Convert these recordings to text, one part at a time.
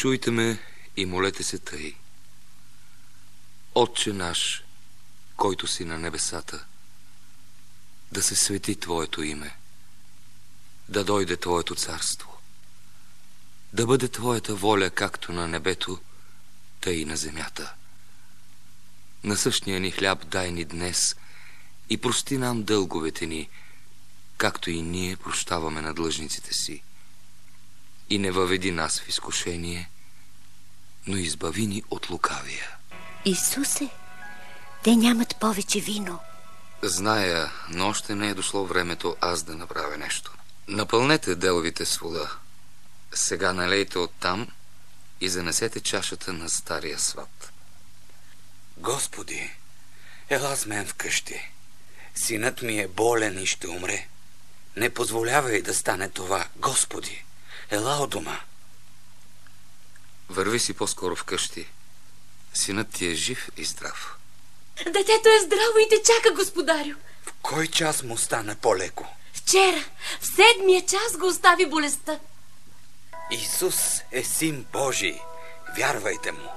Чуйте ме и молете се тъй. Отче наш, който си на небесата, да се свети Твоето име, да дойде Твоето царство, да бъде Твоята воля както на небето, тъй и на земята. Насъщния ни хляб дай ни днес и прости нам дълговете ни, както и ние прощаваме на длъжниците си. И не въведи нас в изкушение, но избави ни от лукавия. Исусе, те нямат повече вино. Зная, но още не е дошло времето аз да направя нещо. Напълнете деловите с вода. Сега налейте оттам и занесете чашата на стария сват. Господи, ела с мен вкъщи. Синът ми е болен и ще умре. Не позволявай да стане това, Господи. Ела у дома. Върви си по-скоро вкъщи. Синът ти е жив и здрав. Детето е здраво и те чака, господарю. В кой час му стана по-леко? Вчера, в 7-я час го остави болестта. Исус е Син Божий. Вярвайте му.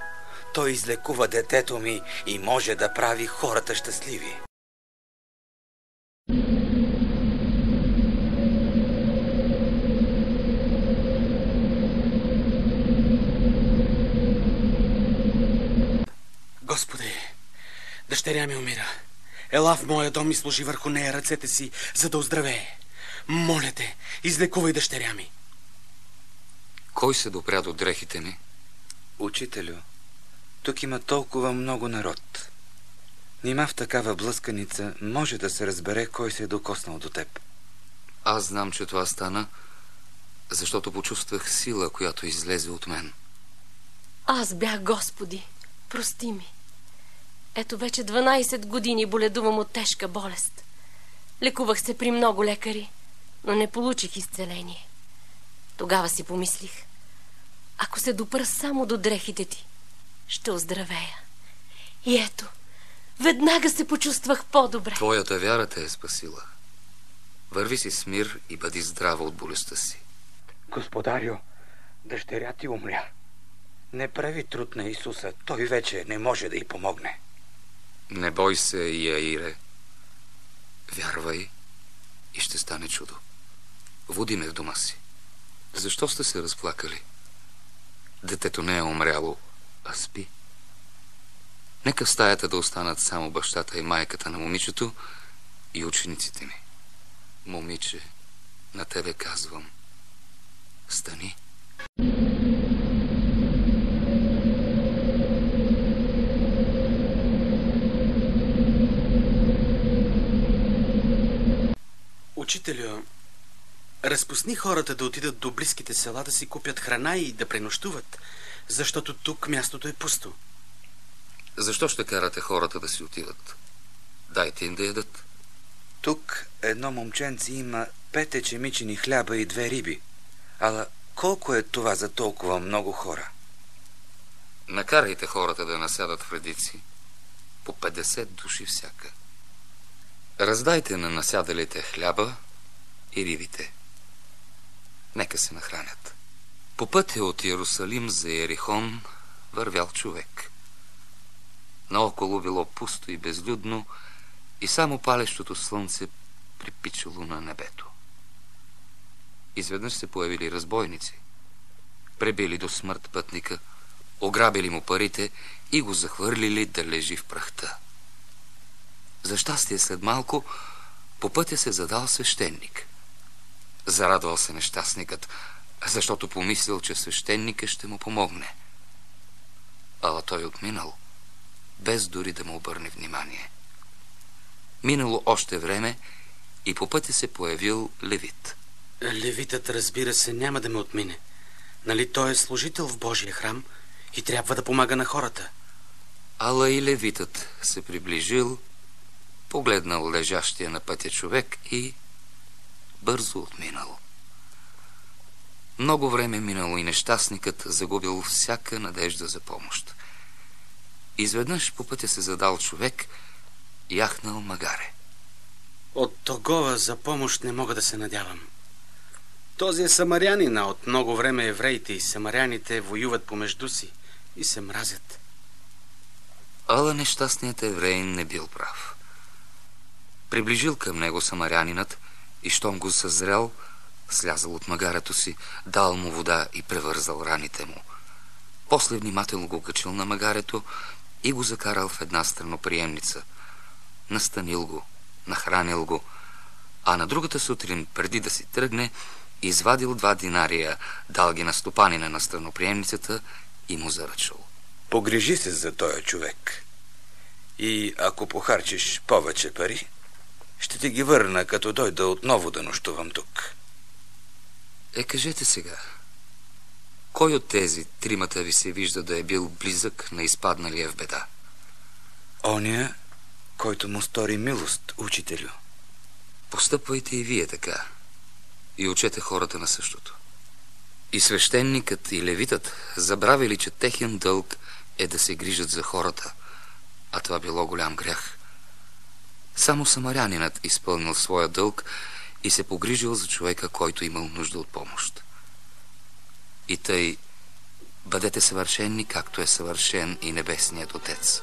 Той излекува детето ми и може да прави хората щастливи. Господи, дъщеря ми умира. Ела в моя дом и сложи върху нея ръцете си, за да оздравее. Моля те, излекувай дъщеря ми. Кой се допря до дрехите ми? Учителю, тук има толкова много народ. Нима в такава блъсканица може да се разбере кой се е докоснал до теб. Аз знам, че това стана, защото почувствах сила, която излезе от мен. Аз бях, Господи, прости ми. Ето вече 12 години боледувам от тежка болест. Лекувах се при много лекари, но не получих изцеление. Тогава си помислих, ако се допра само до дрехите ти, ще оздравея. И ето, веднага се почувствах по-добре. Твоята вяра те е спасила. Върви си с мир и бъди здрава от болестта си. Господарю, дъщеря ти умря. Не прави труд на Исуса, той вече не може да й помогне. Не бой се, Яире. Вярвай и ще стане чудо. Води ме в дома си. Защо сте се разплакали? Детето не е умряло, а спи. Нека в стаята да останат само бащата и майката на момичето и учениците ми. Момиче, на тебе казвам, стани. Учителю, разпусни хората да отидат до близките села да си купят храна и да пренощуват, защото тук мястото е пусто. Защо ще карате хората да си отиват? Дайте им да ядат. Тук едно момченце има 5 ечемичени хляба и 2 риби. Ала колко е това за толкова много хора? Накарайте хората да насядат в редици. По 50 души всяка. Раздайте на насядалите хляба и рибите. Нека се нахранят. По пътя от Иерусалим за Ерихон вървял човек. Наоколо било пусто и безлюдно и само палещото слънце припичало на небето. Изведнъж се появили разбойници. Пребили до смърт пътника, ограбили му парите и го захвърлили да лежи в прахта. За щастие след малко по пътя се задал свещеник. Зарадвал се нещастникът, защото помислил, че свещеника ще му помогне. Ала той отминал, без дори да му обърне внимание. Минало още време и по пътя се появил левит. Левитът, разбира се, няма да ме отмине. Нали той е служител в Божия храм и трябва да помага на хората. Ала и левитът се приближил, погледнал лежащия на пътя човек и бързо отминал. Много време минало и нещастникът загубил всяка надежда за помощ. Изведнъж по пътя се задал човек, яхнал магаре. От тогова за помощ не мога да се надявам. Този е самарянин, а от много време евреите и самаряните воюват помежду си и се мразят. Ала нещастният евреин не бил прав. Приближил към него самарянинът и щом го съзрял, слязал от магарето си, дал му вода и превързал раните му. После внимателно го качил на магарето и го закарал в една страноприемница. Настанил го, нахранил го, а на другата сутрин, преди да си тръгне, извадил 2 динария, дал ги на стопанина на страноприемницата и му заръчал. Погрижи се за този човек. И ако похарчиш повече пари, ще ти ги върна, като дойда отново да нощувам тук. Кажете сега, кой от тези 3 ви се вижда да е бил близък на изпадналия в беда? Оня, който му стори милост, учителю. Постъпвайте и вие така и учете хората на същото. И свещеникът, и левитът забравили, че техен дълг е да се грижат за хората, а това било голям грях. Само самарянинът изпълнил своя дълг и се погрижил за човека, който имал нужда от помощ. И тъй, бъдете съвършени, както е съвършен и небесният Отец,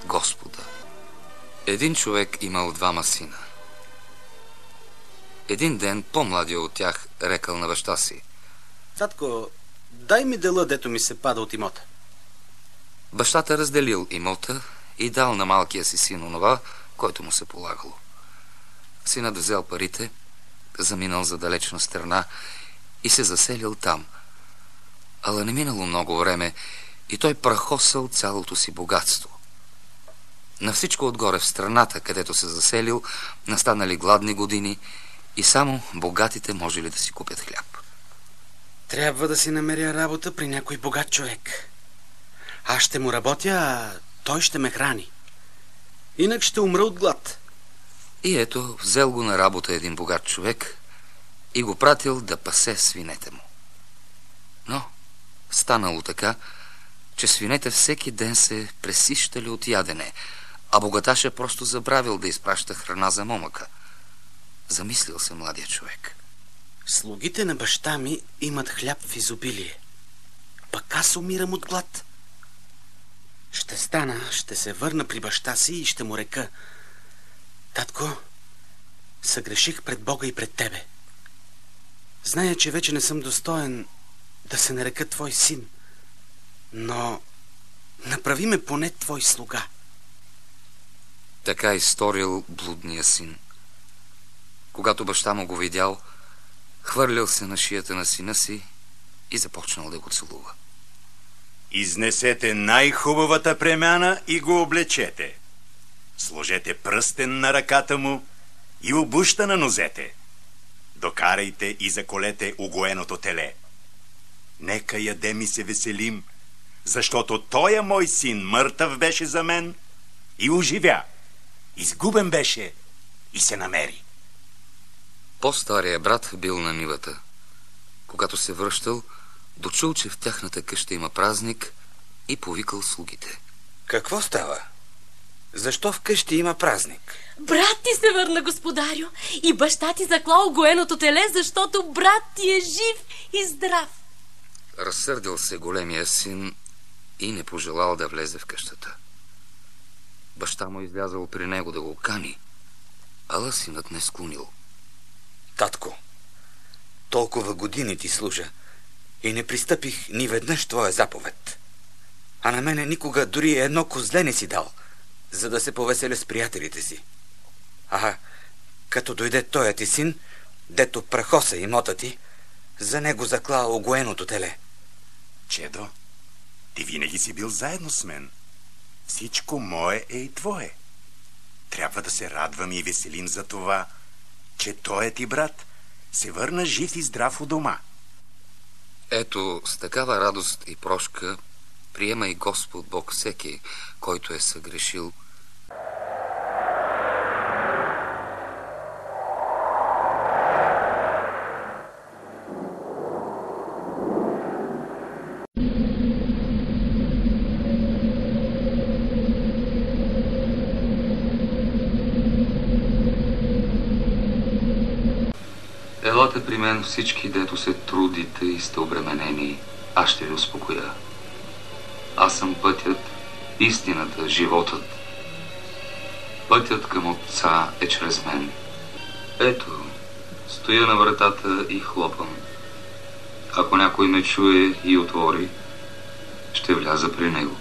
Господа. Един човек имал 2 сина. Един ден по-младия от тях рекал на баща си: Татко, дай ми дела, дето ми се пада от имота. Бащата разделил имота и дал на малкия си син онова, който му се полагало. Синът взел парите, заминал за далечна страна и се заселил там. Ала не минало много време и той прахосал цялото си богатство. На всичко отгоре в страната, където се заселил, настанали гладни години и само богатите можели да си купят хляб. Трябва да си намеря работа при някой богат човек. Аз ще му работя, а той ще ме храни. Инак ще умра от глад. И ето, взел го на работа един богат човек и го пратил да пасе свинете му. Но станало така, че свинете всеки ден се пресищали от ядене, а богаташа просто забравил да изпраща храна за момъка. Замислил се младия човек. Слугите на баща ми имат хляб в изобилие. Пък аз умирам от глад. Ще стана, ще се върна при баща си и ще му река: Татко, съгреших пред Бога и пред тебе. Зная, че вече не съм достоен да се нарека твой син, но направи ме поне твой слуга. Така изторил блудния син. Когато баща му го видял, хвърлял се на шията на сина си и започнал да го целува. Изнесете най-хубавата премяна и го облечете. Сложете пръстен на ръката му и обуща на нозете. Докарайте и заколете угоеното теле. Нека ядем и се веселим, защото тоя мой син мъртъв беше за мен и оживя. Изгубен беше и се намери. По-стария брат бил на нивата. Когато се връщал, дочул, че в тяхната къща има празник и повикал слугите. Какво става? Защо в къщи има празник? Брат ти се върна, господарю, и баща ти заклал огоеното теле, защото брат ти е жив и здрав. Разсърдил се големия син и не пожелал да влезе в къщата. Баща му излязъл при него да го кани, ала синът не склонил. Татко, толкова години ти служа и не пристъпих ни веднъж твоя заповед. А на мене никога дори едно козле не си дал, за да се повеселя с приятелите си. А като дойде тоя ти син, дето прахоса имота ти, за него закла огоеното теле. Чедо, ти винаги си бил заедно с мен. Всичко мое е и твое. Трябва да се радваме и веселим за това, че тоя ти брат се върна жив и здрав у дома. Ето, с такава радост и прошка приема и Господ Бог всеки, който е съгрешил. Елате при мен всички, дето се трудите и сте обременени, аз ще ви успокоя. Аз съм пътят, истината, животът. Пътят към Отца е чрез мен. Ето, стоя на вратата и хлопам. Ако някой ме чуе и отвори, ще вляза при него.